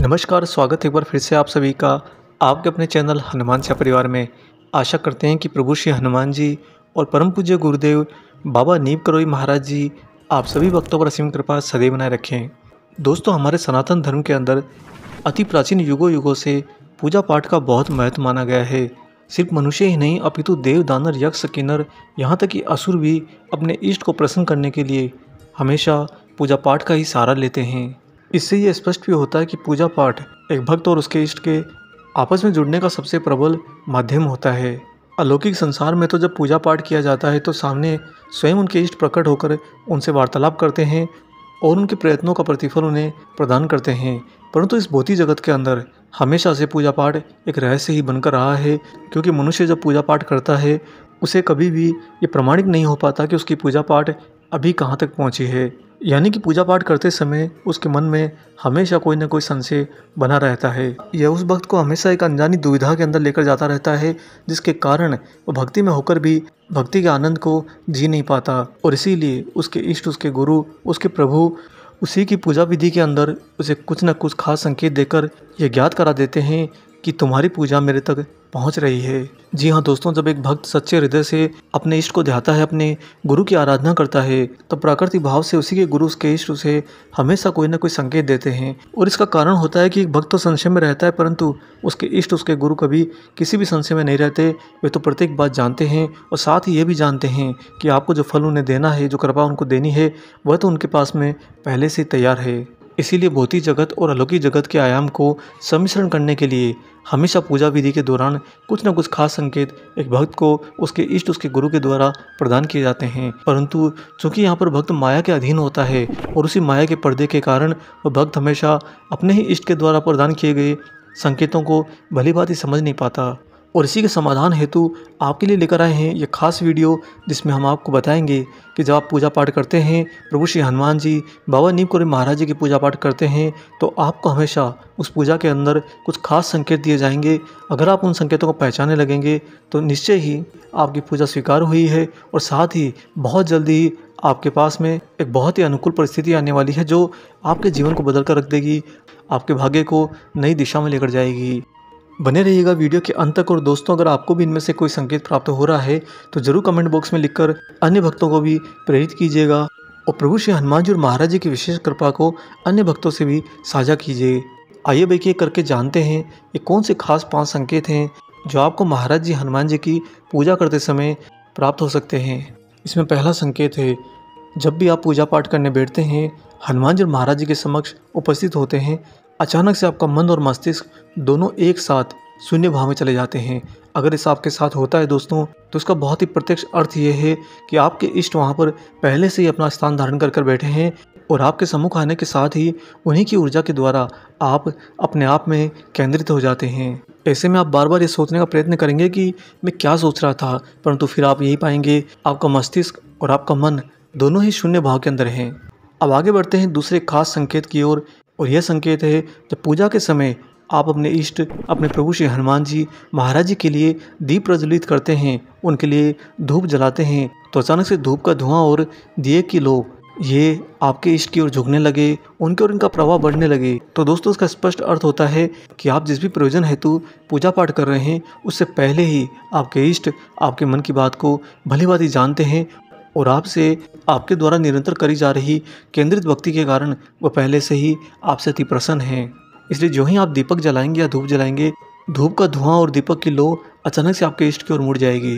नमस्कार, स्वागत है एक बार फिर से आप सभी का आपके अपने चैनल हनुमान सा परिवार में। आशा करते हैं कि प्रभु श्री हनुमान जी और परम पूज्य गुरुदेव बाबा नीम करोई महाराज जी आप सभी भक्तों पर असीम कृपा सदैव बनाए रखें। दोस्तों, हमारे सनातन धर्म के अंदर अति प्राचीन युगों युगों से पूजा पाठ का बहुत महत्व माना गया है। सिर्फ मनुष्य ही नहीं अपितु देव, दानर, यक्ष, किन्नर, यहाँ तक कि असुर भी अपने इष्ट को प्रसन्न करने के लिए हमेशा पूजा पाठ का ही सहारा लेते हैं। इससे ये स्पष्ट भी होता है कि पूजा पाठ एक भक्त और उसके इष्ट के आपस में जुड़ने का सबसे प्रबल माध्यम होता है। अलौकिक संसार में तो जब पूजा पाठ किया जाता है तो सामने स्वयं उनके इष्ट प्रकट होकर उनसे वार्तालाप करते हैं और उनके प्रयत्नों का प्रतिफल उन्हें प्रदान करते हैं। परंतु इस भौतिक जगत के अंदर हमेशा से पूजा पाठ एक रहस्य ही बनकर रहा है, क्योंकि मनुष्य जब पूजा पाठ करता है उसे कभी भी ये प्रमाणित नहीं हो पाता कि उसकी पूजा पाठ अभी कहाँ तक पहुँची है। यानी कि पूजा पाठ करते समय उसके मन में हमेशा कोई ना कोई संशय बना रहता है। यह उस भक्त को हमेशा एक अनजानी दुविधा के अंदर लेकर जाता रहता है, जिसके कारण वो भक्ति में होकर भी भक्ति के आनंद को जी नहीं पाता। और इसीलिए उसके इष्ट, उसके गुरु, उसके प्रभु उसी की पूजा विधि के अंदर उसे कुछ न कुछ खास संकेत देकर यह ज्ञात करा देते हैं कि तुम्हारी पूजा मेरे तक पहुंच रही है। जी हाँ दोस्तों, जब एक भक्त सच्चे हृदय से अपने इष्ट को ध्याता है, अपने गुरु की आराधना करता है, तो प्राकृतिक भाव से उसी के गुरु, उसके इष्ट उसे हमेशा कोई ना कोई संकेत देते हैं। और इसका कारण होता है कि एक भक्त तो संशय में रहता है, परंतु उसके इष्ट, उसके गुरु कभी किसी भी संशय में नहीं रहते। वे तो प्रत्येक बात जानते हैं और साथ ही ये भी जानते हैं कि आपको जो फल उन्हें देना है, जो कृपा उनको देनी है, वह तो उनके पास में पहले से तैयार है। इसीलिए भौतिक जगत और अलौकिक जगत के आयाम को सम्मिश्रण करने के लिए हमेशा पूजा विधि के दौरान कुछ न कुछ खास संकेत एक भक्त को उसके इष्ट, उसके गुरु के द्वारा प्रदान किए जाते हैं। परंतु चूंकि यहाँ पर भक्त माया के अधीन होता है और उसी माया के पर्दे के कारण वह भक्त हमेशा अपने ही इष्ट के द्वारा प्रदान किए गए संकेतों को भली भांति समझ नहीं पाता। और इसी के समाधान हेतु आपके लिए लेकर आए हैं ये खास वीडियो, जिसमें हम आपको बताएंगे कि जब आप पूजा पाठ करते हैं, प्रभु श्री हनुमान जी, बाबा नीम करोई महाराज जी की पूजा पाठ करते हैं, तो आपको हमेशा उस पूजा के अंदर कुछ खास संकेत दिए जाएंगे। अगर आप उन संकेतों को पहचानने लगेंगे तो निश्चय ही आपकी पूजा स्वीकार हुई है और साथ ही बहुत जल्दी ही आपके पास में एक बहुत ही अनुकूल परिस्थिति आने वाली है, जो आपके जीवन को बदल कर रख देगी, आपके भाग्य को नई दिशा में लेकर जाएगी। बने रहिएगा वीडियो के अंत तक। और दोस्तों, अगर आपको भी इनमें से कोई संकेत प्राप्त हो रहा है तो जरूर कमेंट बॉक्स में लिखकर अन्य भक्तों को भी प्रेरित कीजिएगा और प्रभु श्री हनुमान जी और महाराज जी की विशेष कृपा को अन्य भक्तों से भी साझा कीजिए। आइए देखिए करके जानते हैं ये कौन से खास 5 संकेत हैं जो आपको महाराज जी हनुमान जी की पूजा करते समय प्राप्त हो सकते हैं। इसमें पहला संकेत है, जब भी आप पूजा पाठ करने बैठते हैं, हनुमान जी और महाराज जी के समक्ष उपस्थित होते हैं, अचानक से आपका मन और मस्तिष्क दोनों एक साथ शून्य भाव में चले जाते हैं। अगर ऐसा आपके साथ होता है दोस्तों, तो इसका बहुत ही प्रत्यक्ष अर्थ ये है कि आपके इष्ट वहाँ पर पहले से ही अपना स्थान धारण कर बैठे हैं और आपके सम्मुख आने के साथ ही उन्हीं की ऊर्जा के द्वारा आप अपने आप में केंद्रित हो जाते हैं। ऐसे में आप बार बार ये सोचने का प्रयत्न करेंगे कि मैं क्या सोच रहा था, परंतु फिर आप यही पाएंगे आपका मस्तिष्क और आपका मन दोनों ही शून्य भाव के अंदर हैं। अब आगे बढ़ते हैं दूसरे खास संकेत की ओर, और यह संकेत है जब पूजा के समय आप अपने इष्ट, अपने प्रभु श्री हनुमान जी महाराज जी के लिए दीप प्रज्वलित करते हैं, उनके लिए धूप जलाते हैं, तो अचानक से धूप का धुआं और दिए की लो ये आपके इष्ट की ओर झुकने लगे, उनके और इनका प्रभाव बढ़ने लगे। तो दोस्तों, इसका स्पष्ट अर्थ होता है कि आप जिस भी प्रयोजन हेतु पूजा पाठ कर रहे हैं, उससे पहले ही आपके इष्ट आपके मन की बात को भली भांति जानते हैं और आपसे, आपके द्वारा निरंतर करी जा रही केंद्रित भक्ति के कारण वह पहले से ही आपसे अति प्रसन्न हैं। इसलिए जो ही आप दीपक जलाएंगे या धूप जलाएंगे, धूप का धुआं और दीपक की लो अचानक से आपके इष्ट की ओर मुड़ जाएगी।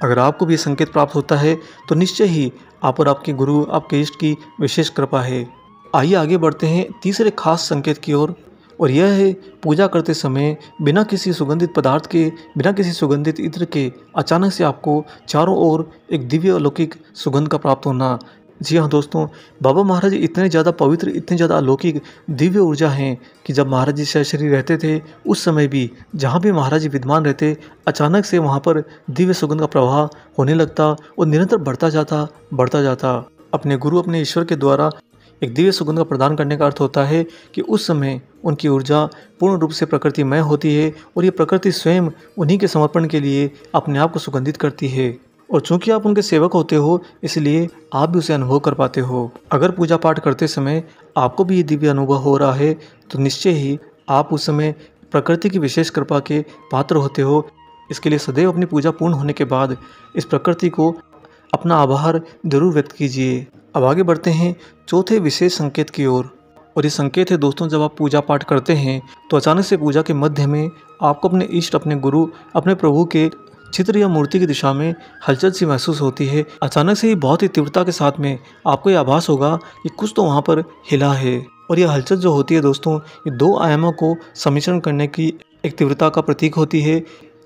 अगर आपको भी संकेत प्राप्त होता है तो निश्चय ही आप और आपके गुरु, आपके इष्ट की विशेष कृपा है। आइए आगे बढ़ते हैं तीसरे खास संकेत की ओर, और यह है पूजा करते समय बिना किसी सुगंधित पदार्थ के, बिना किसी सुगंधित इत्र के अचानक से आपको चारों ओर एक दिव्य अलौकिक सुगंध का प्राप्त होना। जी हाँ दोस्तों, बाबा महाराज इतने ज़्यादा पवित्र, इतने ज़्यादा अलौकिक दिव्य ऊर्जा हैं कि जब महाराज जी सशरीर रहते थे उस समय भी जहाँ भी महाराज जी विद्यमान रहते, अचानक से वहाँ पर दिव्य सुगंध का प्रवाह होने लगता और निरंतर बढ़ता जाता। अपने गुरु, अपने ईश्वर के द्वारा एक दिव्य सुगंध का प्रदान करने का अर्थ होता है कि उस समय उनकी ऊर्जा पूर्ण रूप से प्रकृतिमय होती है और ये प्रकृति स्वयं उन्हीं के समर्पण के लिए अपने आप को सुगंधित करती है। और चूंकि आप उनके सेवक होते हो, इसलिए आप भी उसे अनुभव कर पाते हो। अगर पूजा पाठ करते समय आपको भी ये दिव्य अनुभव हो रहा है तो निश्चय ही आप उस समय प्रकृति की विशेष कृपा के पात्र होते हो। इसके लिए सदैव अपनी पूजा पूर्ण होने के बाद इस प्रकृति को अपना आभार जरूर व्यक्त कीजिए। अब आगे बढ़ते हैं चौथे विशेष संकेत की ओर। और ये संकेत है दोस्तों, जब आप पूजा पाठ करते हैं तो अचानक से पूजा के मध्य में आपको अपने इष्ट, अपने गुरु, अपने प्रभु के चित्र या मूर्ति की दिशा में हलचल सी महसूस होती है। अचानक से ही बहुत ही तीव्रता के साथ में आपको यह आभास होगा कि कुछ तो वहाँ पर हिला है। और यह हलचल जो होती है दोस्तों, ये दो आयामों को सम्मिश्रण करने की एक तीव्रता का प्रतीक होती है।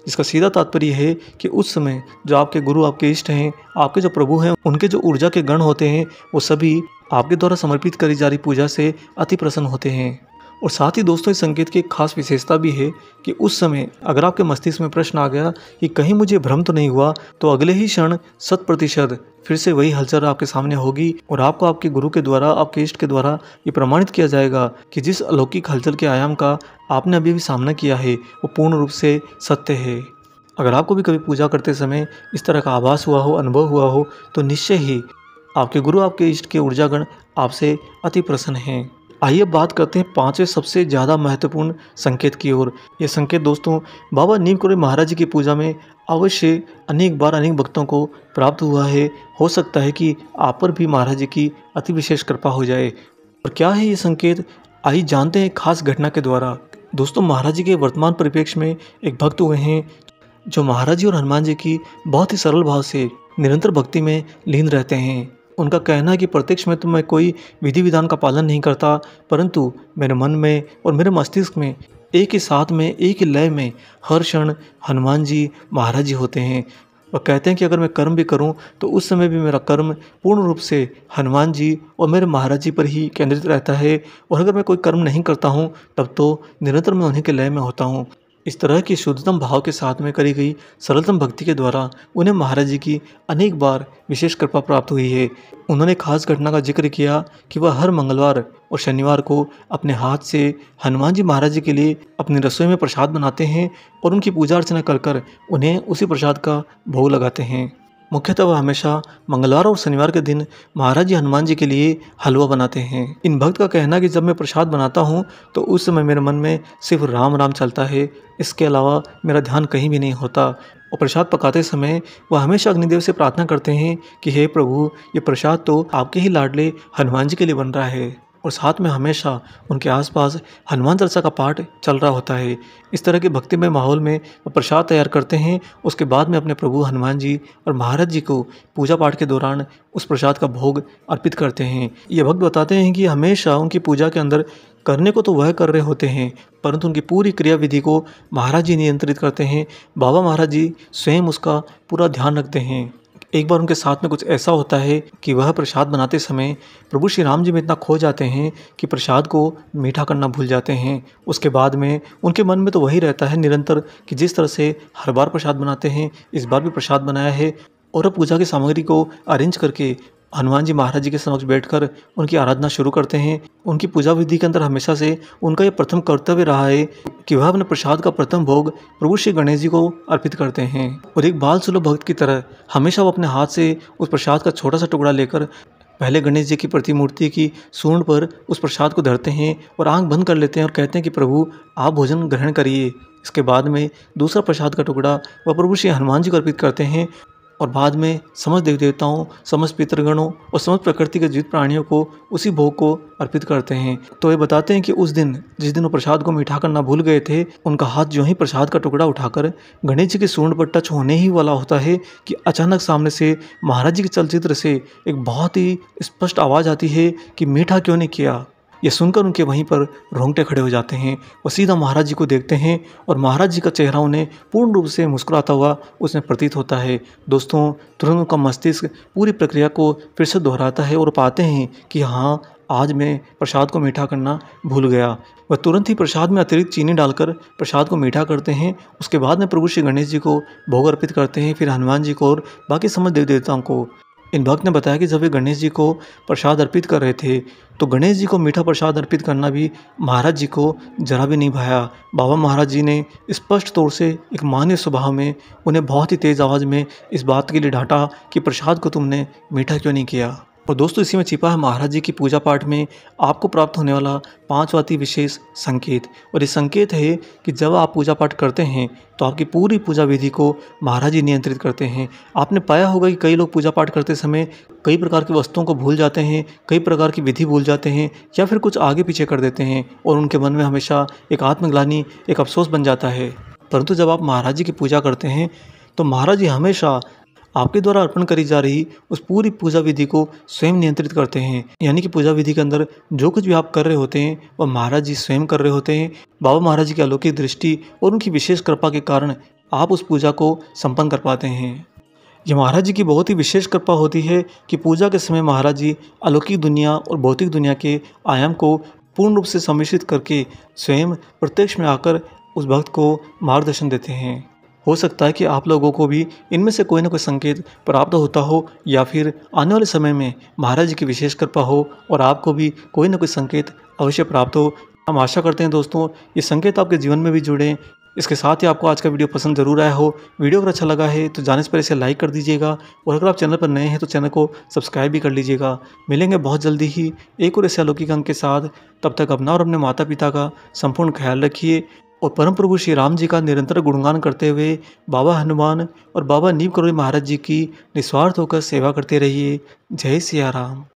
इसका सीधा तात्पर्य है कि उस समय जो आपके गुरु, आपके इष्ट हैं, आपके जो प्रभु हैं, उनके जो ऊर्जा के गण होते हैं वो सभी आपके द्वारा समर्पित करी जा रही पूजा से अति प्रसन्न होते हैं। और साथ ही दोस्तों, इस संकेत की एक खास विशेषता भी है कि उस समय अगर आपके मस्तिष्क में प्रश्न आ गया कि कहीं मुझे भ्रम तो नहीं हुआ, तो अगले ही क्षण 100% फिर से वही हलचल आपके सामने होगी और आपको आपके गुरु के द्वारा, आपके इष्ट के द्वारा ये प्रमाणित किया जाएगा कि जिस अलौकिक हलचल के आयाम का आपने अभी भी सामना किया है वो पूर्ण रूप से सत्य है। अगर आपको भी कभी पूजा करते समय इस तरह का आभास हुआ हो, अनुभव हुआ हो, तो निश्चय ही आपके गुरु, आपके इष्ट के ऊर्जागण आपसे अति प्रसन्न हैं। आइए अब बात करते हैं पांचवें सबसे ज़्यादा महत्वपूर्ण संकेत की ओर। यह संकेत दोस्तों बाबा नीम करोड़ी महाराज जी की पूजा में अवश्य अनेक बार अनेक भक्तों को प्राप्त हुआ है। हो सकता है कि आप पर भी महाराज जी की अति विशेष कृपा हो जाए। और क्या है ये संकेत, आइए जानते हैं खास घटना के द्वारा। दोस्तों, महाराज जी के वर्तमान परिप्रेक्ष्य में एक भक्त हुए हैं जो महाराज जी और हनुमान जी की बहुत ही सरल भाव से निरंतर भक्ति में लीन रहते हैं। उनका कहना है कि प्रत्यक्ष में तो मैं कोई विधि विधान का पालन नहीं करता, परंतु मेरे मन में और मेरे मस्तिष्क में एक ही साथ में, एक ही लय में हर क्षण हनुमान जी, महाराज जी होते हैं। और कहते हैं कि अगर मैं कर्म भी करूं तो उस समय भी मेरा कर्म पूर्ण रूप से हनुमान जी और मेरे महाराज जी पर ही केंद्रित रहता है। और अगर मैं कोई कर्म नहीं करता हूं तब तो निरंतर मैं उन्हीं के लय में होता हूं। इस तरह की शुद्धतम भाव के साथ में करी गई सरलतम भक्ति के द्वारा उन्हें महाराज जी की अनेक बार विशेष कृपा प्राप्त हुई है। उन्होंने खास घटना का जिक्र किया कि वह हर मंगलवार और शनिवार को अपने हाथ से हनुमान जी महाराज जी के लिए अपनी रसोई में प्रसाद बनाते हैं और उनकी पूजा अर्चना कर कर उन्हें उसी प्रसाद का भोग लगाते हैं। मुख्यतः वह हमेशा मंगलवार और शनिवार के दिन महाराज जी हनुमान जी के लिए हलवा बनाते हैं। इन भक्त का कहना है कि जब मैं प्रसाद बनाता हूँ तो उस समय मेरे मन में सिर्फ राम राम चलता है, इसके अलावा मेरा ध्यान कहीं भी नहीं होता। और प्रसाद पकाते समय वह हमेशा अग्निदेव से प्रार्थना करते हैं कि हे प्रभु, ये प्रसाद तो आपके ही लाडले हनुमान जी के लिए बन रहा है। और साथ में हमेशा उनके आसपास हनुमान चालीसा का पाठ चल रहा होता है। इस तरह के भक्तिमय माहौल में वो प्रसाद तैयार करते हैं। उसके बाद में अपने प्रभु हनुमान जी और महाराज जी को पूजा पाठ के दौरान उस प्रसाद का भोग अर्पित करते हैं। ये भक्त बताते हैं कि हमेशा उनकी पूजा के अंदर करने को तो वह कर रहे होते हैं, परंतु उनकी पूरी क्रियाविधि को महाराज जी नियंत्रित करते हैं। बाबा महाराज जी स्वयं उसका पूरा ध्यान रखते हैं। एक बार उनके साथ में कुछ ऐसा होता है कि वह प्रसाद बनाते समय प्रभु श्री राम जी में इतना खो जाते हैं कि प्रसाद को मीठा करना भूल जाते हैं। उसके बाद में उनके मन में तो वही रहता है निरंतर कि जिस तरह से हर बार प्रसाद बनाते हैं, इस बार भी प्रसाद बनाया है। और अब पूजा की सामग्री को अरेंज करके हनुमान जी महाराज जी के समक्ष बैठकर उनकी आराधना शुरू करते हैं। उनकी पूजा विधि के अंदर हमेशा से उनका ये प्रथम कर्तव्य रहा है कि वह अपने प्रसाद का प्रथम भोग प्रभु श्री गणेश जी को अर्पित करते हैं। और एक बाल सुलभ भक्त की तरह हमेशा वो अपने हाथ से उस प्रसाद का छोटा सा टुकड़ा लेकर पहले गणेश जी की प्रतिमूर्ति की सूंड पर उस प्रसाद को धरते हैं और आंख बंद कर लेते हैं और कहते हैं कि प्रभु आप भोजन ग्रहण करिए। इसके बाद में दूसरा प्रसाद का टुकड़ा वह प्रभु श्री हनुमान जी को अर्पित करते हैं और बाद में समस्त देवी देवताओं, समस्त पितृगणों और समस्त प्रकृति के जीवित प्राणियों को उसी भोग को अर्पित करते हैं। तो ये बताते हैं कि उस दिन, जिस दिन वो प्रसाद को मीठा करना भूल गए थे, उनका हाथ जो ही प्रसाद का टुकड़ा उठाकर गणेश जी के सूंड पर टच होने ही वाला होता है कि अचानक सामने से महाराज जी के चलचित्र से एक बहुत ही स्पष्ट आवाज़ आती है कि मीठा क्यों नहीं किया। ये सुनकर उनके वहीं पर रोंगटे खड़े हो जाते हैं। वो सीधा महाराज जी को देखते हैं और महाराज जी का चेहरा उन्हें पूर्ण रूप से मुस्कुराता हुआ उसमें प्रतीत होता है। दोस्तों, तुरंत उनका मस्तिष्क पूरी प्रक्रिया को फिर से दोहराता है और पाते हैं कि हाँ, आज मैं प्रसाद को मीठा करना भूल गया। वह तुरंत ही प्रसाद में अतिरिक्त चीनी डालकर प्रसाद को मीठा करते हैं। उसके बाद में प्रभु श्री गणेश जी को भोग अर्पित करते हैं, फिर हनुमान जी को और बाकी समस्त देवी देवताओं को। इन भक्त ने बताया कि जब वे गणेश जी को प्रसाद अर्पित कर रहे थे तो गणेश जी को मीठा प्रसाद अर्पित करना भी महाराज जी को जरा भी नहीं भाया। बाबा महाराज जी ने स्पष्ट तौर से एक मान्य स्वभाव में उन्हें बहुत ही तेज़ आवाज़ में इस बात के लिए डांटा कि प्रसाद को तुमने मीठा क्यों नहीं किया। और दोस्तों इसी में छिपा है महाराज जी की पूजा पाठ में आपको प्राप्त होने वाला 5वां अति विशेष संकेत। और ये संकेत है कि जब आप पूजा पाठ करते हैं तो आपकी पूरी पूजा विधि को महाराज जी नियंत्रित करते हैं। आपने पाया होगा कि कई लोग पूजा पाठ करते समय कई प्रकार की वस्तुओं को भूल जाते हैं, कई प्रकार की विधि भूल जाते हैं या फिर कुछ आगे पीछे कर देते हैं और उनके मन में हमेशा एक आत्मग्लानि, एक अफसोस बन जाता है। परंतु जब आप महाराज जी की पूजा करते हैं तो महाराज जी हमेशा आपके द्वारा अर्पण करी जा रही उस पूरी पूजा विधि को स्वयं नियंत्रित करते हैं। यानी कि पूजा विधि के अंदर जो कुछ भी आप कर रहे होते हैं वह महाराज जी स्वयं कर रहे होते हैं। बाबा महाराज जी की अलौकिक दृष्टि और उनकी विशेष कृपा के कारण आप उस पूजा को संपन्न कर पाते हैं। ये महाराज जी की बहुत ही विशेष कृपा होती है कि पूजा के समय महाराज जी अलौकिक दुनिया और भौतिक दुनिया के आयाम को पूर्ण रूप से सम्मिश्रित करके स्वयं प्रत्यक्ष में आकर उस भक्त को मार्गदर्शन देते हैं। हो सकता है कि आप लोगों को भी इनमें से कोई ना कोई संकेत प्राप्त होता हो या फिर आने वाले समय में महाराज जी की विशेष कृपा हो और आपको भी कोई ना कोई संकेत अवश्य प्राप्त हो। हम आशा करते हैं दोस्तों ये संकेत आपके जीवन में भी जुड़े। इसके साथ ही आपको आज का वीडियो पसंद जरूर आया हो। वीडियो अगर अच्छा लगा है तो जाने से पहले इसे लाइक कर दीजिएगा और अगर आप चैनल पर नए हैं तो चैनल को सब्सक्राइब भी कर लीजिएगा। मिलेंगे बहुत जल्दी ही एक और ऐसे अलौकिक अंक के साथ। तब तक अपना और अपने माता पिता का संपूर्ण ख्याल रखिए और परम प्रभु श्री राम जी का निरंतर गुणगान करते हुए बाबा हनुमान और बाबा नीम करोली महाराज जी की निस्वार्थ होकर सेवा करते रहिए। जय सिया राम।